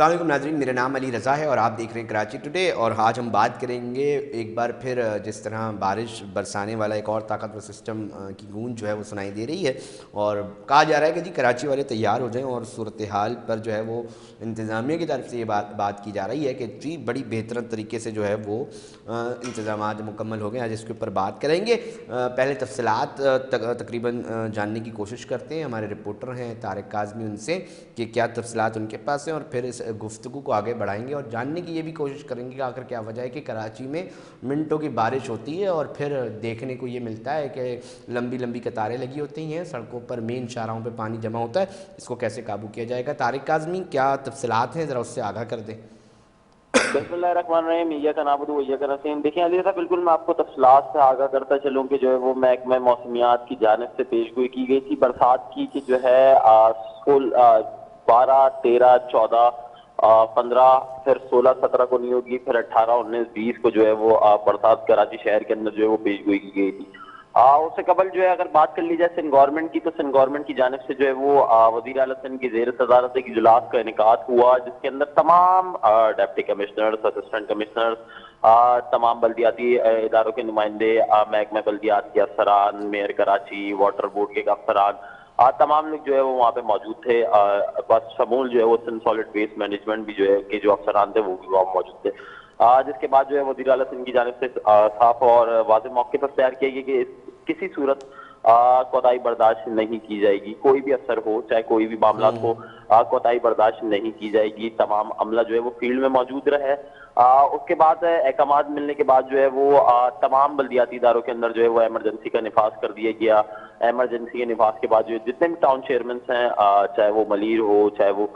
السلام علیکم ناظرین، میرا نام علی رضا ہے اور آپ دیکھ رہے ہیں کراچی ٹوڈے۔ اور آج ہم بات کریں گے ایک بار پھر جس طرح بارش برسانے والا ایک اور طاقتور سسٹم کی گونج جو ہے وہ سنائی دے رہی ہے، اور کہا جا رہا ہے کہ جی کراچی والے تیار ہو جائیں، اور صورتحال پر جو ہے وہ انتظامیہ کی طرف سے یہ بات کی جا رہی ہے کہ جی بڑی بہترین طریقے سے جو ہے وہ انتظامات مکمل ہو گئے۔ آج اس کے اوپر بات کریں گے۔ پہلے تفصیلات تقریباً جاننے کی کوشش کرتے ہیں، ہمارے رپورٹر ہیں طارق کاظمی، ان سے کہ کیا تفصیلات ان کے پاس ہیں، اور پھر اس گفتگو کو آگے بڑھائیں گے اور جاننے کی یہ بھی کوشش کریں گے کہ آخر کیا وجہ ہے کہ کراچی میں منٹوں کی بارش ہوتی ہے اور پھر دیکھنے کو یہ ملتا ہے کہ لمبی لمبی قطاریں لگی ہوتی ہیں سڑکوں پر، مین شاہراہوں پہ پانی جمع ہوتا ہے۔ اس کو کیسے قابو کیا جائے گا؟ طارق کاظمی، کیا تفصیلات ہیں، ذرا اس سے آگاہ کر دیں۔ بسم اللہ الرحمن الرحیم، ایاک نعبد و ایاک نستعین۔ دیکھیں علی صاحب، بالکل میں آپ کو تفصیلات سے آگاہ کرتا چلوں کہ جو ہے وہ محکمہ موسمیات کی جانب سے پیش گوئی کی گئی تھی برسات کی، کہ جو ہے 12، 13، 14، 15، پھر 16، 17 کو نہیں ہوگی، پھر 18، 19، 20 کو جو ہے وہ برسات کراچی شہر کے اندر جو ہے وہ پیش گوئی کی گئی تھی۔ اس سے قبل جو ہے اگر بات کر لی جائے سندھ گورنمنٹ کی، تو سندھ گورنمنٹ کی جانب سے جو ہے وہ وزیر اعلیٰ سندھ کی زیر صدارت ایک اجلاس کا انعقاد ہوا، جس کے اندر تمام ڈپٹی کمشنرز، اسسٹنٹ کمشنرز، تمام بلدیاتی اداروں کے نمائندے، محکمہ بلدیات کے افسران، میئر کراچی، واٹر بورڈ کے افسران، تمام لوگ جو ہے وہ وہاں پہ موجود تھے۔ بس شمول جو ہے وہ سندھ سالڈ ویسٹ مینجمنٹ بھی جو ہے کہ جو افسران تھے وہ بھی وہاں موجود تھے۔ جس کے بعد جو ہے وزیر اعلیٰ سندھ کی جانب سے صاف اور واضح موقع پر تیار کیا گیا کہ کسی صورت کوتاہی برداشت نہیں کی جائے گی، کوئی بھی افسر ہو، چاہے کوئی بھی معاملات ہو، کوتاہی برداشت نہیں کی جائے گی۔ تمام عملہ جو ہے وہ فیلڈ میں موجود رہے۔ اس کے بعد احکامات ملنے کے بعد جو ہے وہ تمام بلدیاتی اداروں کے اندر جو ہے وہ ایمرجنسی کا نفاذ کر دیا گیا۔ ایمرجنسی کے نفاذ کے بعد جو جتنے بھی ٹاؤن چیئرمنس ہیں، چاہے وہ ملیر ہو، چاہے وہ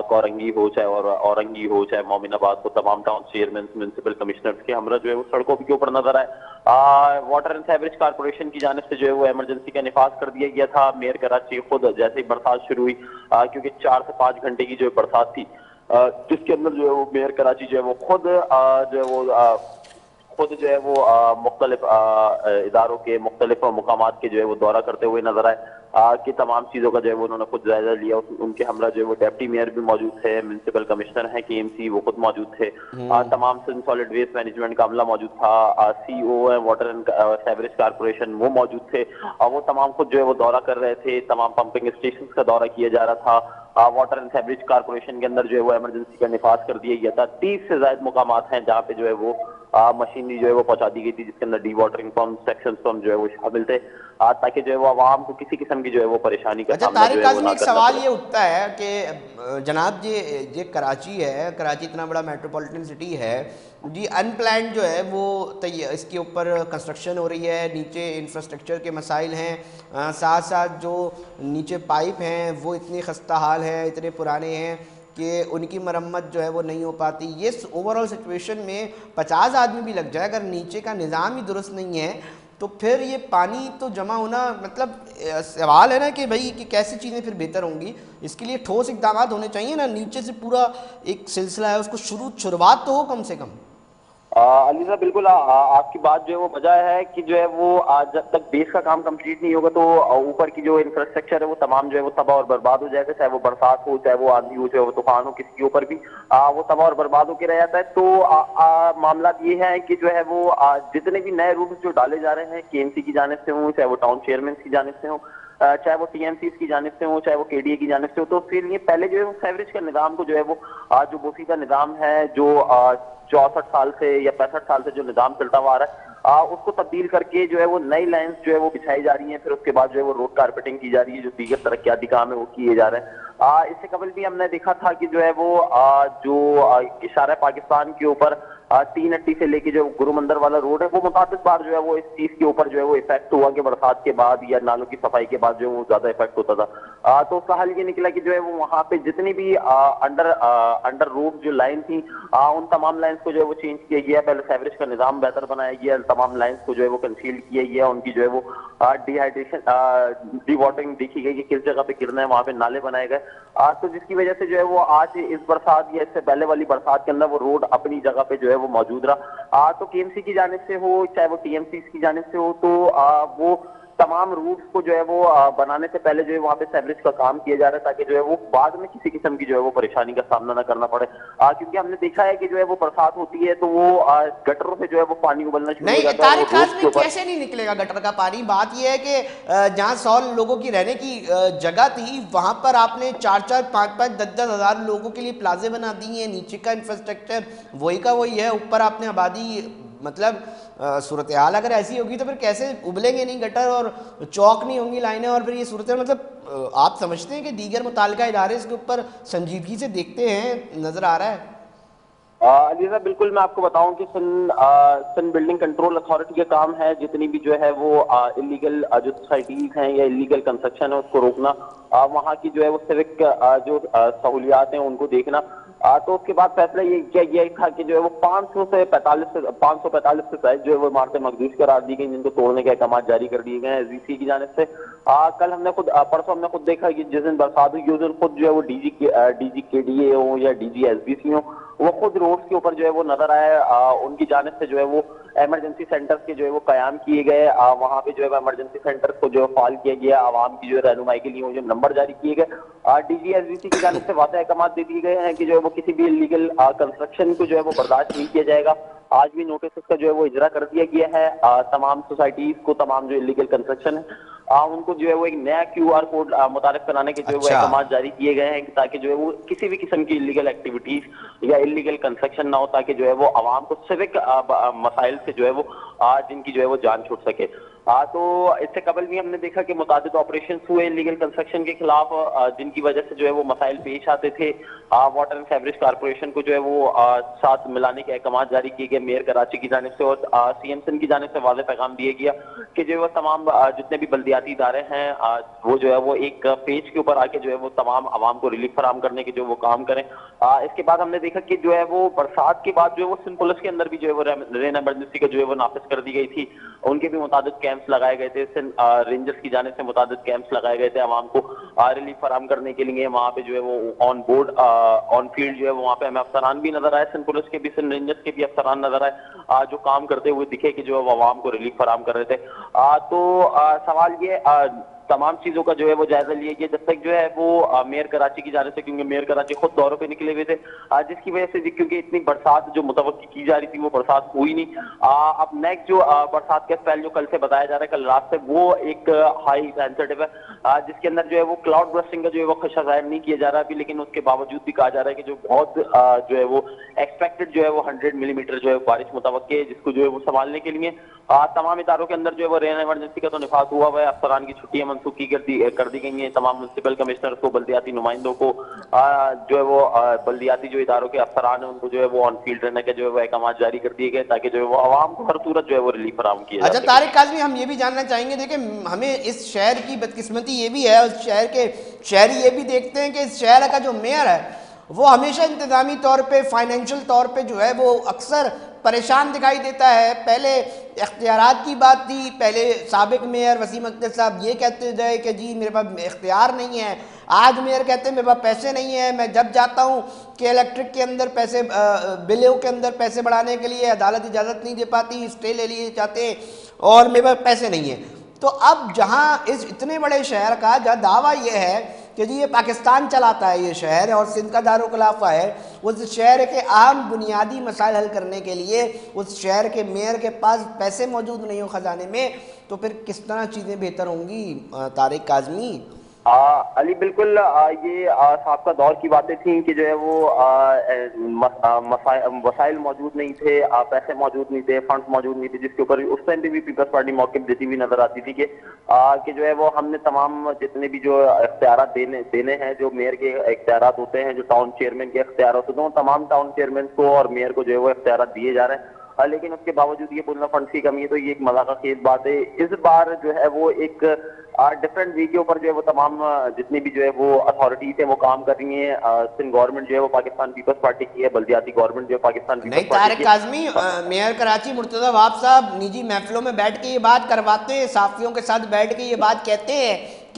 کورنگی ہو، چاہے اورنگی ہو، چاہے مومن آباد ہو، تمام ٹاؤن چیئرمنس، میونسپل کمشنرز کے ہمراہ جو ہے وہ سڑکوں کے اوپر نظر آئے۔ واٹر اینڈ سیوریج کارپوریشن کی جانب سے جو ہے وہ ایمرجنسی کا نفاذ کر دیا گیا تھا۔ میئر کراچی خود جیسے ہی برسات شروع ہوئی، کیونکہ 4 سے 5 گھنٹے کی جو ہے برسات تھی، جس کے اندر جو ہے وہ میئر کراچی جو ہے وہ خود جو ہے وہ مختلف اداروں کے مختلف مقامات کے جو ہے وہ دورہ کرتے ہوئے نظر آئے، کہ تمام چیزوں کا جو ہے وہ انہوں نے خود جائزہ لیا۔ ان کے ہمراہ جو ہے وہ ڈپٹی میئر بھی موجود تھے، میونسپل کمشنر ہیں کے ایم سی وہ خود موجود تھے، تمام سندھ سالڈ ویسٹ مینجمنٹ کا عملہ موجود تھا، سی او ہے واٹر اینڈ سیوریج کارپوریشن وہ موجود تھے، وہ تمام خود جو ہے وہ دورہ کر رہے تھے۔ تمام پمپنگ اسٹیشنز کا دورہ کیا جا رہا تھا۔ واٹر اینڈ سیوریج کارپوریشن کے اندر جو ہے وہ ایمرجنسی کا نفاذ کر دیا گیا تھا۔ 30 سے زائد مقامات ہیں جہاں پہ جو ہے وہ مشینری جو ہے وہ پہنچا دی گئی تھی، جس کے اندر dewatering pump, section pump جو ہے وہ شامل تھے، تاکہ جو ہے وہ عوام کو کسی قسم کی جو ہے وہ پریشانی کا اچھا سامنا جو طارق ہے وہ کاظمی، نہ ایک کرنا سوال پڑے۔ یہ اٹھتا ہے کہ جناب یہ کراچی ہے، کراچی اتنا بڑا میٹروپولیٹن سٹی ہے جی، ان پلانڈ جو ہے وہ اس کے اوپر کنسٹرکشن ہو رہی ہے، نیچے انفراسٹرکچر کے مسائل ہیں، ساتھ ساتھ جو نیچے پائپ ہیں وہ اتنے خستہ حال ہیں، اتنے پرانے ہیں کہ ان کی مرمت جو ہے وہ نہیں ہو پاتی۔ یہ اوور آل سچویشن میں 50 آدمی بھی لگ جائے، اگر نیچے کا نظام ہی درست نہیں ہے تو پھر یہ پانی تو جمع ہونا، مطلب سوال ہے نا کہ بھائی کہ کیسی چیزیں پھر بہتر ہوں گی۔ اس کے لیے ٹھوس اقدامات ہونے چاہیے نا، نیچے سے پورا ایک سلسلہ ہے، اس کو شروعات تو ہو کم سے کم۔ علی صاحب بالکل آپ کی بات جو ہے وہ بجا ہے کہ جو ہے وہ جب تک بیس کا کام کمپلیٹ نہیں ہوگا تو اوپر کی جو انفراسٹرکچر ہے وہ تمام جو ہے وہ تباہ اور برباد ہو جائے گا، چاہے وہ برسات ہو، چاہے وہ آندھی ہو، چاہے وہ طوفان ہو، کسی کے اوپر بھی وہ تباہ اور برباد ہو کے رہ جاتا ہے۔ تو معاملات یہ ہیں کہ جو ہے وہ جتنے بھی نئے روٹس جو ڈالے جا رہے ہیں کے ایم سی کی جانب سے ہوں، چاہے وہ ٹاؤن چیئرمین کی جانب سے ہوں، چاہے وہ ٹی ایم سیز کی جانب سے ہوں، چاہے وہ کے ڈی اے کی جانب سے ہو، تو پھر یہ پہلے جو ہے وہ سیوریج کا نظام کو جو ہے وہ جو بوسیدہ نظام ہے، جو 64 سال سے یا 65 سال سے جو نظام چلتا ہوا آ رہا ہے، اس کو تبدیل کر کے جو ہے وہ نئی لائنز جو ہے وہ بچھائی جا رہی ہیں، پھر اس کے بعد جو ہے وہ روڈ کارپیٹنگ کی جا رہی ہے، جو دیگر ترقیاتی کام ہے وہ کیے جا رہے ہیں۔ اس سے قبل بھی ہم نے دیکھا تھا کہ جو ہے وہ جو اشارہ پاکستان کے اوپر 3 اٹی سے لے کے جو گرو مندر والا روڈ ہے، وہ متعدد بار جو ہے وہ اس چیز کے اوپر جو ہے وہ افیکٹ ہوا کہ برسات کے بعد یا نالوں کی صفائی کے بعد جو ہے وہ زیادہ افیکٹ ہوتا تھا۔ تو اس کا حل یہ نکلا کہ جو ہے وہ وہاں پہ جتنی بھی انڈر روڈ جو لائن تھی، ان تمام لائنز کو جو ہے وہ چینج کیا گیا، پہلے سیوریج کا نظام بہتر بنایا گیا، تمام لائنز کو جو ہے وہ کنسیل کیا گیا، ان کی جو ہے وہ ڈی واٹرنگ دیکھی گئی کہ کس جگہ پہ گرنا ہے، وہاں پہ نالے بنائے گئے، تو جس کی وجہ سے جو ہے وہ آج اس برسات یا اس سے پہلے والی برسات کے اندر وہ روڈ اپنی جگہ پہ جو ہے وہ موجود رہا۔ تو کے ایم سی کی جانب سے ہو، چاہے وہ ٹی ایم سی کی جانب سے ہو، تو وہ تمام روٹس کو جو ہے وہ بنانے سے پہلے جو ہے وہاں پہ سیوریج کا کام کیا جا رہا ہے تاکہ جو ہے وہ بعد میں کسی قسم کی جو ہے وہ پریشانی کا سامنا نہ کرنا پڑے، کیونکہ ہم نے دیکھا ہے کہ جو ہے وہ برسات ہوتی ہے تو وہ گٹروں سے جو ہے وہ پانی ابلنا شروع ہو نہیں جاتا ہے اور طارق روڈس کاظمی کے اوپر۔ کیسے نہیں نکلے گا گٹر کا پانی؟ بات یہ ہے کہ جہاں 100 لوگوں کی رہنے کی جگہ تھی وہاں پر آپ نے 4 5 10 ہزار لوگوں کے لیے پلازے بنا دی ہیں، نیچے کا انفراسٹرکچر وہی کا وہی ہے، اوپر آپ نے آبادی، مطلب صورتحال اگر ایسی ہوگی تو پھر کیسے ابلیں گے نہیں گٹر اور چوک نہیں ہوں گی لائنیں، اور پھر یہ صورتحال، مطلب آپ سمجھتے ہیں کہ دیگر متعلقہ ادارے اس کے اوپر سنجیدگی سے دیکھتے ہیں؟ نظر آ رہا ہے علی صاحب بالکل، میں آپ کو بتاؤں کہ سن بلڈنگ کنٹرول اتھارٹی کا کام ہے جتنی بھی جو ہے وہ انلیگل جو سوسائٹیز ہیں یا انلیگل کنسٹرکشن ہے اس کو روکنا، وہاں کی جو ہے وہ سیوک جو سہولیات ہیں ان کو دیکھنا، تو اس کے بعد فیصلہ یہ کیا گیا تھا کہ جو ہے وہ 545 سے زائد جو ہے وہ عمارتیں مقدوس قرار دی گئیں جن کو توڑنے کے احکامات جاری کر دیے گئے ہیں ایس ڈی سی کی جانب سے۔ کل ہم نے پرسوں ہم نے خود دیکھا کہ جس دن برسات ہوئی اس دن خود جو ہے وہ ڈی جی کے ڈی اے ہوں یا D G S B C ہوں، وہ خود روڈز کے اوپر جو ہے وہ نظر آئے، ان کی جانب سے جو ہے وہ ایمرجنسی سینٹرز کے جو ہے وہ قیام کیے گئے، وہاں پہ جو ہے ایمرجنسی سینٹرز کو جو ہے فعال کیا گیا، عوام کی جو ہے رہنمائی کے لیے جو نمبر جاری کیے گئے، D G S B C کی جانب سے واضح احکامات دے دیے گئے ہیں کہ جو ہے وہ کسی بھی انلیگل کنسٹرکشن کو جو ہے وہ برداشت نہیں کیا جائے گا۔ آج بھی نوٹس کا جو ہے وہ اجرا کر دیا گیا ہے تمام سوسائٹیز کو، تمام جو انلیگل کنسٹرکشن ہے ان کو جو ہے وہ ایک نیا کیو آر کوڈ متعارف کرانے کے جو ہے وہ اچھا احکامات جاری کیے گئے ہیں تاکہ جو ہے وہ کسی بھی قسم کی انلیگل ایکٹیویٹیز یا انلیگل کنسٹرکشن نہ ہو، تاکہ جو ہے وہ عوام کو سیوک مسائل سے جو ہے وہ جن کی جو ہے وہ جان چھوٹ سکے۔ تو اس سے قبل بھی ہم نے دیکھا کہ متعدد آپریشنز ہوئے انلیگل کنسٹرکشن کے خلاف، جن کی وجہ سے جو ہے وہ مسائل پیش آتے تھے۔ واٹر اینڈ سیوریج کارپوریشن کو جو ہے وہ ساتھ ملانے کے احکامات جاری کیے گئے میئر کراچی کی جانب سے، اور سی ایم سن کی جانب سے واضح پیغام دیا گیا کہ جو ہے وہ تمام جتنے بھی بلدیاتی ادارے ہیں وہ جو ہے وہ ایک پیج کے اوپر آ کے جو ہے وہ تمام عوام کو ریلیف فراہم کرنے کے جو وہ کام کریں۔ اس کے بعد ہم نے دیکھا کہ جو ہے وہ برسات کے بعد جو ہے وہ سندھ پولیس کے اندر بھی جو ہے وہ رین ایمرجنسی کا جو ہے وہ نافذ کر دی گئی تھی، ان کے بھی متعدد کیمپس لگائے گئے تھے، رینجرز کی جانب سے متعدد کیمپس لگائے گئے تھے عوام کو ریلیف فراہم کرنے کے لیے۔ وہاں پہ جو ہے وہ آن بورڈ آن فیلڈ جو ہے وہاں پہ ہمیں افسران بھی نظر آئے، سندھ پولیس کے بھی، سندھ رینجرز کے بھی افسران نظر آئے جو کام کرتے ہوئے دکھے کہ جو ہے وہ عوام کو ریلیف فراہم کر رہے تھے۔ تو سوال یہ تمام چیزوں کا جو ہے وہ جائزہ لیا گیا جب تک جو ہے وہ میئر کراچی کی جانب سے، کیونکہ میئر کراچی خود دوروں پہ نکلے ہوئے تھے، جس کی وجہ سے کیونکہ اتنی برسات جو متوقع کی جا رہی تھی وہ برسات ہوئی نہیں۔ اب نیکسٹ جو برسات کا اسپیل جو کل سے بتایا جا رہا ہے، کل رات سے، وہ ایک ہائی سینسٹیو ہے جس کے اندر جو ہے وہ کلاؤڈ برسٹنگ کا جو ہے وہ خدشہ ظاہر نہیں کیا جا رہا ابھی، لیکن اس کے باوجود بھی کہا جا رہا ہے کہ جو بہت جو ہے وہ ایکسپیکٹڈ جو ہے وہ 100 ملی میٹر جو ہے بارش متوقع ہے، جس کو جو ہے وہ سنبھالنے کے لیے تمام اداروں کے اندر جو ہے وہ رین ایمرجنسی کا تو نفاذ ہوا ہوا ہے، افسران کی چھٹیاں منسوخ کر دی گئی ہیں، تمام میونسپل کمشنر کو، بلدیاتی نمائندوں کو جو ہے وہ بلدیاتی جو اداروں کے افسران ہیں ان کو جو ہے وہ آن فیلڈ رہنے کے جو ہے وہ احکامات جاری کر دیے گئے تاکہ جو ہے وہ عوام کو ہر صورت جو ہے وہ ریلیف فراہم کیا جا اچھا سکے۔ طارق کاظمی، ہم یہ بھی جاننا چاہیں گے، دیکھیں ہمیں اس شہر کی بدقسمتی یہ بھی ہے، اس شہر کے شہری یہ بھی دیکھتے ہیں کہ اس شہر کا جو میئر ہے وہ ہمیشہ انتظامی طور پہ، فائنینشل طور پہ جو ہے وہ اکثر پریشان دکھائی دیتا ہے۔ پہلے اختیارات کی بات تھی، پہلے سابق میئر وسیم اختر صاحب یہ کہتے تھے کہ جی میرے پاس اختیار نہیں ہے، آج میئر کہتے ہیں میرے پاس پیسے نہیں ہیں، میں جب جاتا ہوں کہ الیکٹرک کے اندر پیسے، بلوں کے اندر پیسے بڑھانے کے لیے عدالت اجازت نہیں دے پاتی، اسٹے لے لیے چاہتے ہیں اور میرے پاس پیسے نہیں ہیں۔ تو اب جہاں اس اتنے بڑے شہر کا جہاں دعویٰ یہ ہے کہ جی یہ پاکستان چلاتا ہے یہ شہر اور سندھ کا دارالخلافہ ہے، اس شہر کے عام بنیادی مسائل حل کرنے کے لیے اس شہر کے میئر کے پاس پیسے موجود نہیں ہو خزانے میں، تو پھر کس طرح چیزیں بہتر ہوں گی طارق کاظمی؟ علی بالکل، یہ سابقہ دور کی باتیں تھیں کہ جو ہے وہ وسائل موجود نہیں تھے، پیسے موجود نہیں تھے، فنڈز موجود نہیں تھے، جس کے اوپر اس ٹائم پہ بھی پیپلز پارٹی موقف دیتی ہوئی نظر آتی تھی کہ جو ہے وہ ہم نے تمام جتنے بھی جو اختیارات دینے ہیں، جو میئر کے اختیارات ہوتے ہیں، جو ٹاؤن چیئرمین کے اختیارات ہوتے ہیں، تمام ٹاؤن چیئرمین کو اور میئر کو جو ہے وہ اختیارات دیے جا رہے ہیں، لیکن اس کے باوجود یہ بولنا فنڈز کی کمی ہے، تو یہ ایک مذاقہ خیز بات ہے۔ اس بار جو ہے وہ ایک ڈفرینٹ وے کے اوپر جو ہے وہ تمام جتنی بھی جو ہے وہ اتھارٹیز ہیں وہ کام کر رہی ہیں۔ سندھ گورنمنٹ جو ہے وہ پاکستان پیپلز پارٹی کی ہے، بلدیاتی گورنمنٹ جو ہے پاکستان نہیں پیپلز پارٹی طارق کی کاظمی، ہے۔ میئر کراچی مرتضی وہاب صاحب نجی محفلوں میں بیٹھ کے یہ بات کرواتے ہیں، صحافیوں کے ساتھ بیٹھ کے یہ بات کہتے ہیں